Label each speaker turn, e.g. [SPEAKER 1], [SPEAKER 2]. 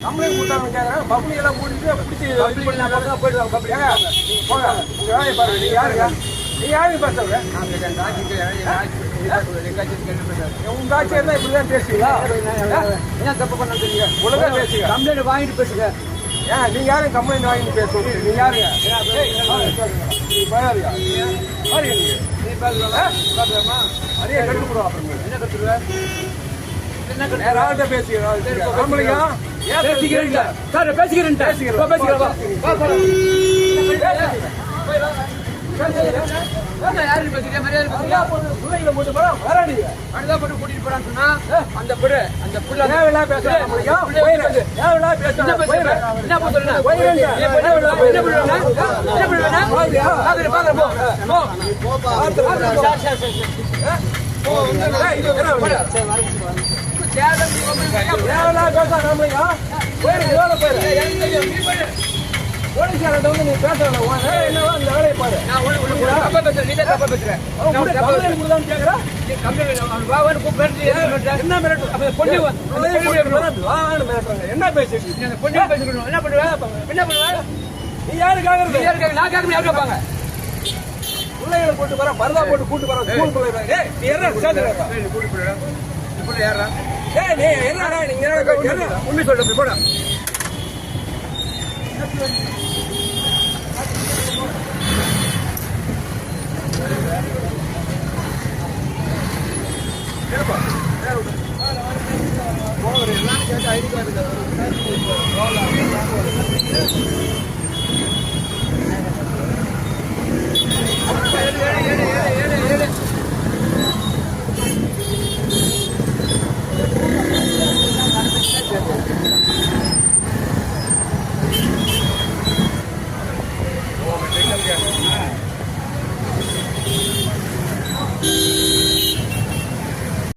[SPEAKER 1] Complaint கொடுத்தாங்க கேட்குறேன். Public எல்லாம் கூட்டிட்டு பிடிச்சி போயிடுவாங்க. பப்ளிக் போங்க, உங்க வேலையை பாருங்க. நீங்க யாருங்க? நீங்க யாருக்கு பேசுறீங்க? உங்க ஆட்சியர் தான் இப்படிதான் பேசுவீங்களா?
[SPEAKER 2] என்ன தப்பு பண்ண தெரியுங்க?
[SPEAKER 1] ஒழுங்கா பேசுங்க.
[SPEAKER 2] கம்ப்ளைண்ட் வாங்கிட்டு பேசுங்க.
[SPEAKER 1] ஏன் நீங்க யாரும் கம்ப்ளைண்ட் வாங்கிட்டு பேசுவீங்க? நீங்க யாருங்க? நீ பயாரியா? பாருங்க நீ பேசலாமா? அதையே கட்டுப்படுவோம். அப்புறம்
[SPEAKER 2] என்ன கத்துருவேன்?
[SPEAKER 1] யாராவது பேசுகிறேன்.
[SPEAKER 2] பேசிக்கிறேன் சார், பேசிக்கிறேன் யாரு பேசுறீங்க? மரியாதை
[SPEAKER 1] பிள்ளைங்களை போட்டு போறோம் வராடிங்க.
[SPEAKER 2] அடுத்த போட்டு கூட்டிட்டு போறான்னு சொன்னா அந்த புள்ள
[SPEAKER 1] தேவையில்லாம் பேசுறாங்க. தேவையில்லாம் பேசுறாங்க.
[SPEAKER 2] என்ன
[SPEAKER 1] போலீஸ்காரன் வந்து நீ பேசுறேன். என்னவா இந்த வேலையை பாரு. என்ன பேசிட்டு
[SPEAKER 2] என்ன பண்ணுவேன்? என்ன பண்ணுவேன்?
[SPEAKER 1] நீ யாருக்காக
[SPEAKER 2] நான் கேட்க யாரு கேட்பாங்க?
[SPEAKER 1] பிள்ளைகளை போட்டு வர பரதா போட்டு கூட்டு வர ஸ்கூல் பிள்ளைங்க. நீ என்ன
[SPEAKER 2] கூட்டு போயிடுறேன் யாரா?
[SPEAKER 1] நீ என்னடா நீங்க
[SPEAKER 2] உண்மை சொல்ற போட
[SPEAKER 1] எல்லாம் கேட்டு ஐடி கார்டு